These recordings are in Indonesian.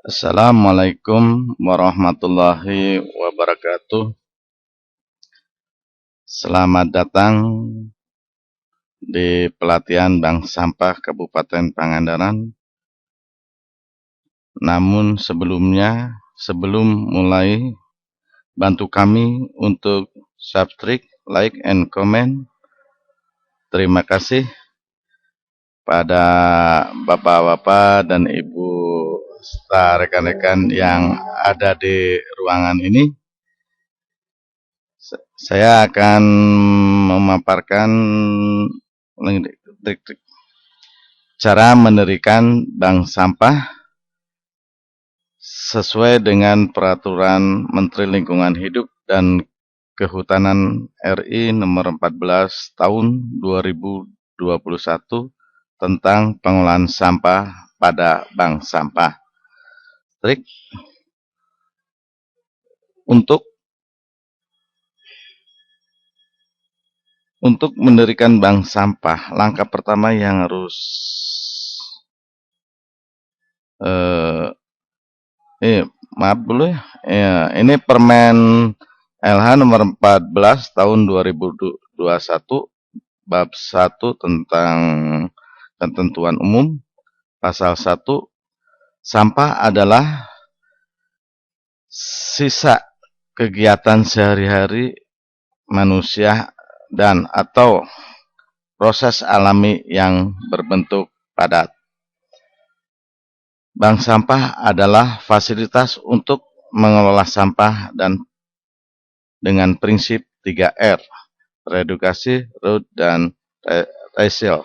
Assalamualaikum warahmatullahi wabarakatuh. Selamat datang di pelatihan Bank Sampah Kabupaten Pangandaran. Namun sebelum mulai, bantu kami untuk subscribe, like, and comment. Terima kasih pada bapak-bapak dan ibu serta rekan-rekan yang ada di ruangan ini. Saya akan memaparkan cara mendirikan bank sampah sesuai dengan peraturan Menteri Lingkungan Hidup dan Kehutanan RI nomor 14 tahun 2021 tentang pengolahan sampah pada bank sampah. Trik untuk mendirikan bank sampah, langkah pertama yang harus maaf dulu ya. Ini Permen LH nomor 14 tahun 2021 bab 1 tentang ketentuan umum. Pasal 1, sampah adalah sisa kegiatan sehari-hari manusia dan atau proses alami yang berbentuk padat. Bank sampah adalah fasilitas untuk mengelola sampah dan dengan prinsip 3R, teredukasi, root, dan recycle,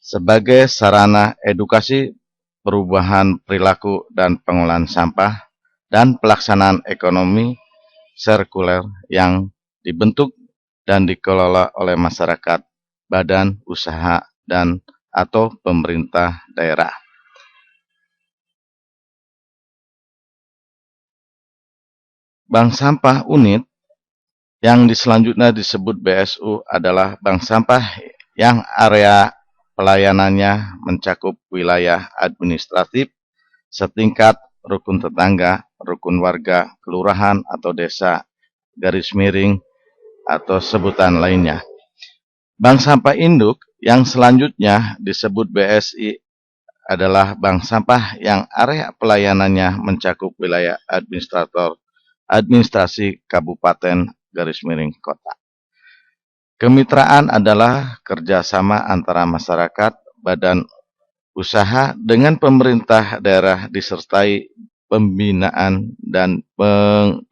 sebagai sarana edukasi, perubahan perilaku dan pengolahan sampah, dan pelaksanaan ekonomi sirkuler yang dibentuk dan dikelola oleh masyarakat, badan usaha, dan atau pemerintah daerah. Bank sampah unit yang selanjutnya disebut BSU adalah bank sampah yang area pelayanannya mencakup wilayah administratif setingkat rukun tetangga, rukun warga, kelurahan atau desa, garis miring, atau sebutan lainnya. Bank sampah induk yang selanjutnya disebut BSI adalah bank sampah yang area pelayanannya mencakup wilayah administrasi kabupaten garis miring kota. Kemitraan adalah kerjasama antara masyarakat, badan usaha dengan pemerintah daerah disertai pembinaan dan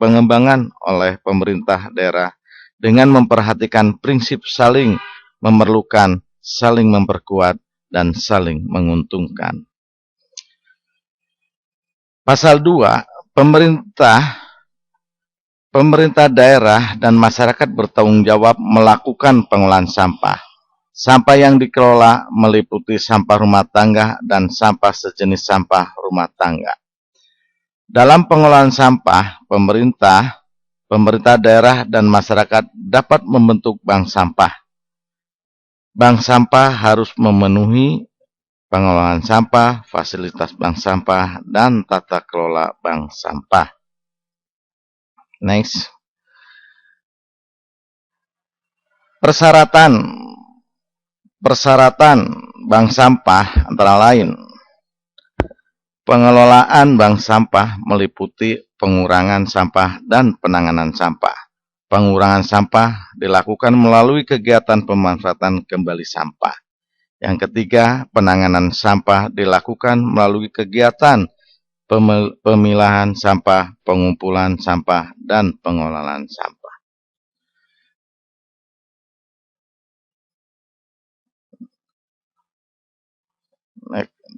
pengembangan oleh pemerintah daerah dengan memperhatikan prinsip saling memerlukan, saling memperkuat, dan saling menguntungkan. Pasal 2, pemerintah daerah dan masyarakat bertanggung jawab melakukan pengolahan sampah. Sampah yang dikelola meliputi sampah rumah tangga dan sampah sejenis sampah rumah tangga. Dalam pengolahan sampah, pemerintah daerah dan masyarakat dapat membentuk bank sampah. Bank sampah harus memenuhi pengolahan sampah, fasilitas bank sampah, dan tata kelola bank sampah. Next. Persyaratan bank sampah antara lain: pengelolaan bank sampah meliputi pengurangan sampah dan penanganan sampah. Pengurangan sampah dilakukan melalui kegiatan pemanfaatan kembali sampah. Yang ketiga, penanganan sampah dilakukan melalui kegiatan pemilahan sampah, pengumpulan sampah, dan pengolahan sampah.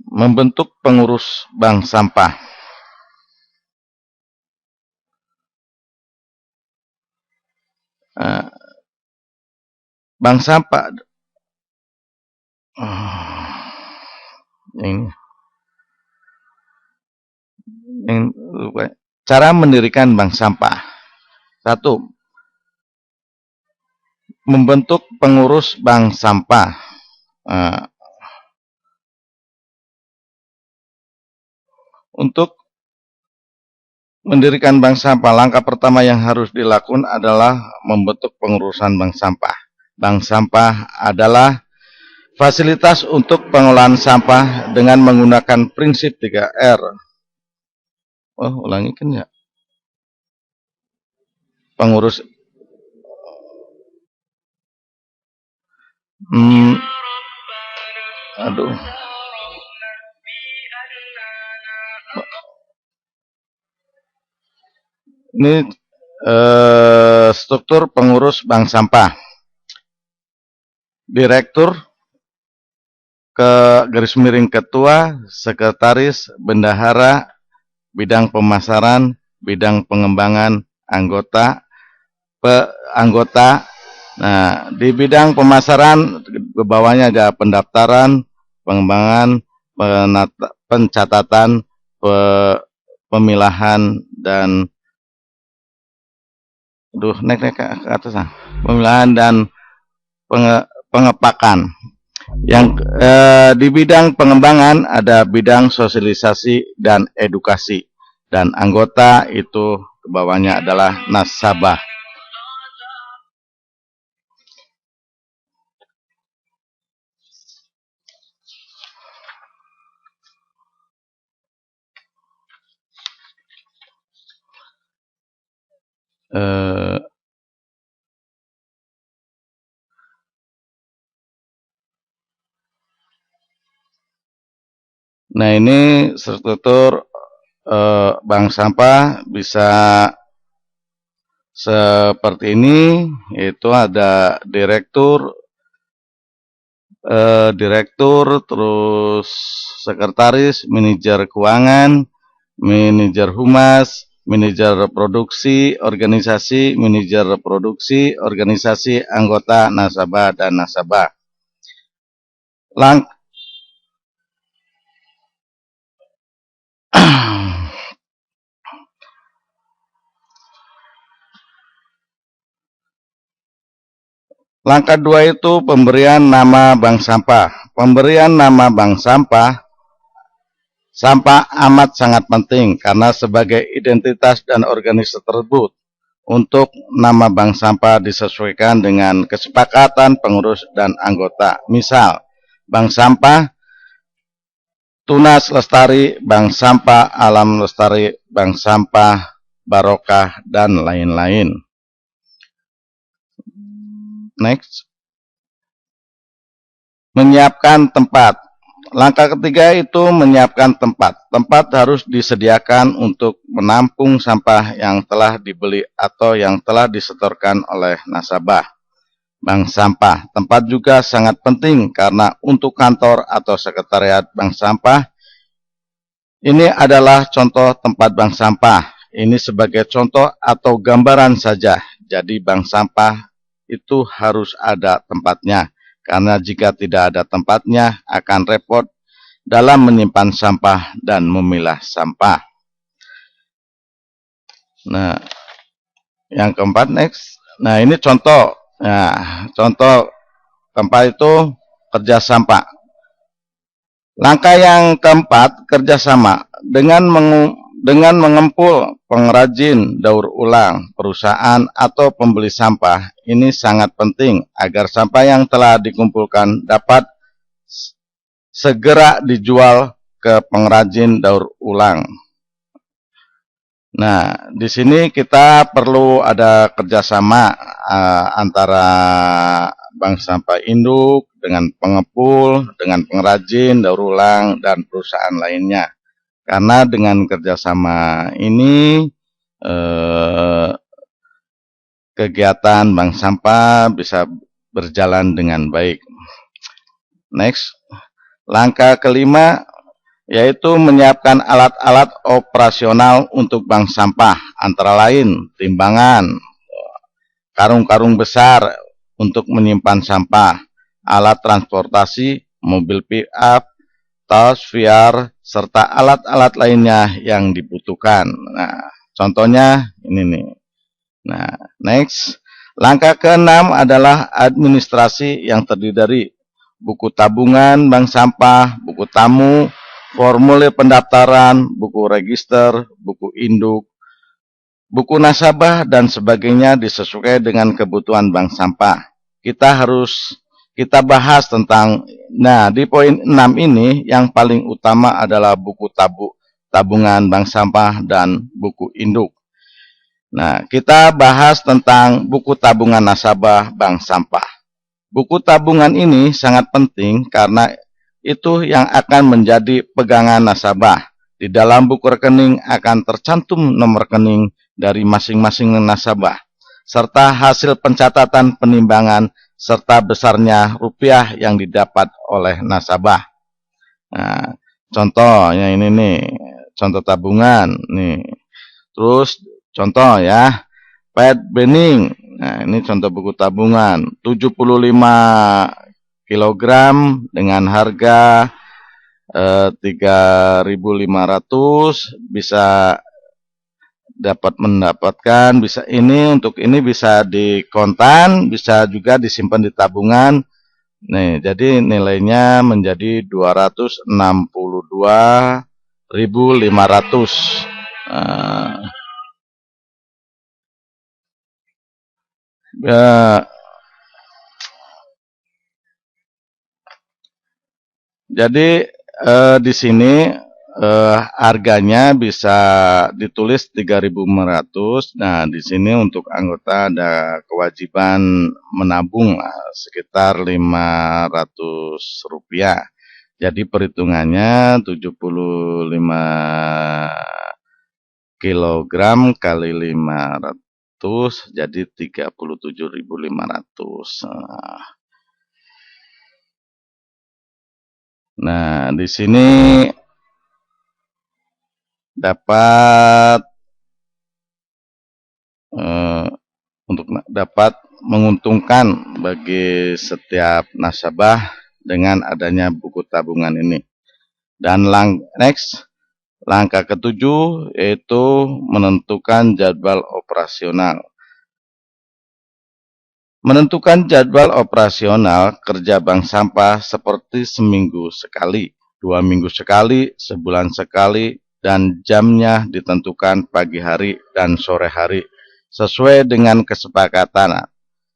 Membentuk pengurus bank sampah. Bank sampah cara mendirikan bank sampah. 1. Membentuk pengurus bank sampah. Untuk mendirikan bank sampah, langkah pertama yang harus dilakukan adalah membentuk pengurusan bank sampah. Bank sampah adalah fasilitas untuk pengolahan sampah dengan menggunakan prinsip 3R. Oh, ulangi kan ya. Pengurus aduh. Ini struktur pengurus bank sampah. Direktur, garis miring ketua, sekretaris, bendahara, bidang pemasaran, bidang pengembangan, anggota. Nah, di bidang pemasaran ke bawahnya ada pendaftaran, pengembangan, pencatatan, pemilahan, dan naik ke atas, pemilahan dan pengepakan. Yang di bidang pengembangan ada bidang sosialisasi dan edukasi, dan anggota itu ke bawahnya adalah nasabah. Nah, ini struktur bank sampah bisa seperti ini, yaitu ada direktur, terus sekretaris, manajer keuangan, manajer humas, manajer produksi, organisasi, anggota, nasabah, dan nasabah. Langkah 2 itu pemberian nama bank sampah. Pemberian nama bank sampah amat sangat penting karena sebagai identitas dan organisasi tersebut. Untuk nama bank sampah disesuaikan dengan kesepakatan pengurus dan anggota. Misal, bank sampah Tunas Lestari, bank sampah Alam Lestari, bank sampah Barokah, dan lain-lain. Next. Menyiapkan tempat. Langkah ketiga itu menyiapkan tempat. Tempat harus disediakan untuk menampung sampah yang telah dibeli atau yang telah disetorkan oleh nasabah bank sampah. Tempat juga sangat penting karena untuk kantor atau sekretariat bank sampah, ini adalah contoh tempat bank sampah. Ini sebagai contoh atau gambaran saja. Jadi bank sampah itu harus ada tempatnya. Karena jika tidak ada tempatnya akan repot dalam menyimpan sampah dan memilah sampah. Nah, yang keempat next. Nah, ini contoh. Nah, contoh keempat itu kerja sampah. Langkah yang keempat, kerjasama dengan mengempul pengrajin daur ulang, perusahaan atau pembeli sampah. Ini sangat penting agar sampah yang telah dikumpulkan dapat segera dijual ke pengrajin daur ulang. Nah, di sini kita perlu ada kerjasama antara bank sampah induk dengan pengepul, dengan pengrajin, daur ulang, dan perusahaan lainnya. Karena dengan kerjasama ini kegiatan bank sampah bisa berjalan dengan baik. Next, langkah kelima yaitu menyiapkan alat-alat operasional untuk bank sampah, antara lain timbangan, karung-karung besar untuk menyimpan sampah, alat transportasi, mobil pick-up, tas, VR, serta alat-alat lainnya yang dibutuhkan. Nah, contohnya ini nih. Nah, next. Langkah keenam adalah administrasi yang terdiri dari buku tabungan bank sampah, buku tamu, formulir pendaftaran, buku register, buku induk, buku nasabah, dan sebagainya disesuaikan dengan kebutuhan bank sampah. Kita bahas tentang, nah di poin 6 ini yang paling utama adalah buku tabungan bank sampah dan buku induk. Nah, kita bahas tentang buku tabungan nasabah bank sampah. Buku tabungan ini sangat penting karena itu yang akan menjadi pegangan nasabah. Di dalam buku rekening akan tercantum nomor rekening dari masing-masing nasabah, serta hasil pencatatan penimbangan, serta besarnya rupiah yang didapat oleh nasabah. Nah, contohnya ini nih, contoh tabungan nih. Terus contoh ya, Pet Bening. Nah, ini contoh buku tabungan 75 kilogram dengan harga 3.500, bisa mendapatkan, bisa ini, untuk ini bisa di kontan, bisa juga disimpan di tabungan. Nih, jadi nilainya menjadi 262.500. Ya, jadi di sini harganya bisa ditulis 3.500. Nah, di sini untuk anggota ada kewajiban menabung sekitar Rp500. Jadi perhitungannya 75 kilogram kali 500 jadi 37.500. Nah, di sini dapat untuk dapat menguntungkan bagi setiap nasabah dengan adanya buku tabungan ini. Dan langkah ketujuh yaitu menentukan jadwal operasional. Menentukan jadwal operasional kerja bank sampah seperti seminggu sekali, 2 minggu sekali, sebulan sekali, dan jamnya ditentukan pagi hari dan sore hari sesuai dengan kesepakatan.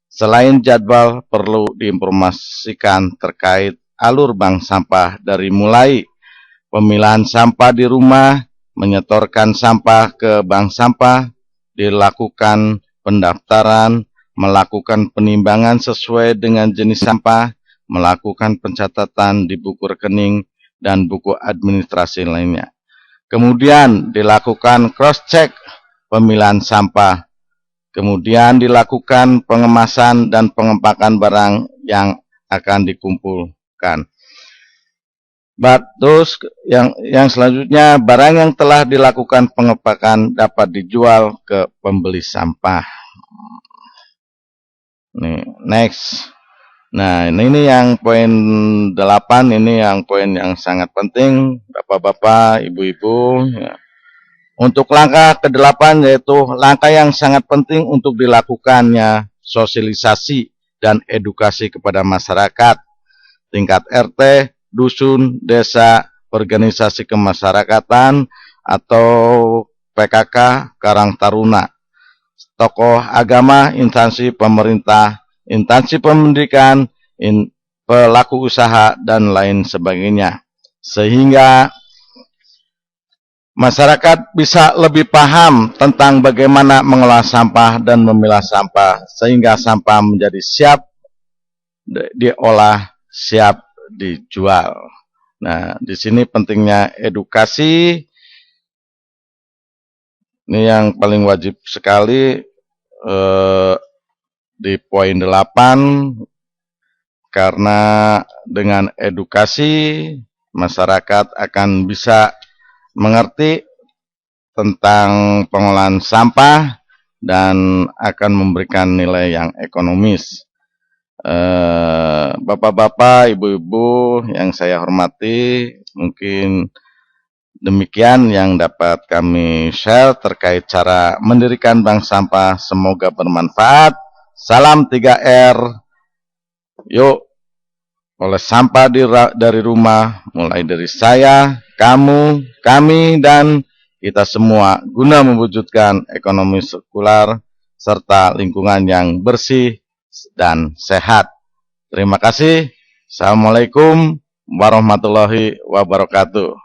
Selain jadwal, perlu diinformasikan terkait alur bank sampah dari mulai pemilahan sampah di rumah, menyetorkan sampah ke bank sampah, dilakukan pendaftaran, melakukan penimbangan sesuai dengan jenis sampah, melakukan pencatatan di buku rekening, dan buku administrasi lainnya. Kemudian dilakukan cross-check pemilahan sampah. Kemudian dilakukan pengemasan dan pengepakan barang yang akan dikumpulkan. Terus yang selanjutnya, barang yang telah dilakukan pengepakan dapat dijual ke pembeli sampah. Nih, next. Nah, ini yang poin 8, ini yang poin yang sangat penting, Bapak-bapak, Ibu-ibu. Ya. Untuk langkah ke-8 yaitu langkah yang sangat penting untuk dilakukannya sosialisasi dan edukasi kepada masyarakat tingkat RT, dusun, desa, organisasi kemasyarakatan, atau PKK, Karang Taruna, tokoh agama, instansi pemerintah, instansi pendidikan, pelaku usaha, dan lain sebagainya. Sehingga masyarakat bisa lebih paham tentang bagaimana mengolah sampah dan memilah sampah, sehingga sampah menjadi siap diolah, siap dijual. Nah, di sini pentingnya edukasi. Ini yang paling wajib sekali di poin 8, karena dengan edukasi masyarakat akan bisa mengerti tentang pengolahan sampah dan akan memberikan nilai yang ekonomis. Bapak-bapak, ibu-ibu yang saya hormati, mungkin demikian yang dapat kami share terkait cara mendirikan bank sampah. Semoga bermanfaat. Salam 3R. Yuk, oleh sampah dari rumah, mulai dari saya, kamu, kami, dan kita semua guna mewujudkan ekonomi sirkular serta lingkungan yang bersih dan sehat. Terima kasih. Assalamualaikum warahmatullahi wabarakatuh.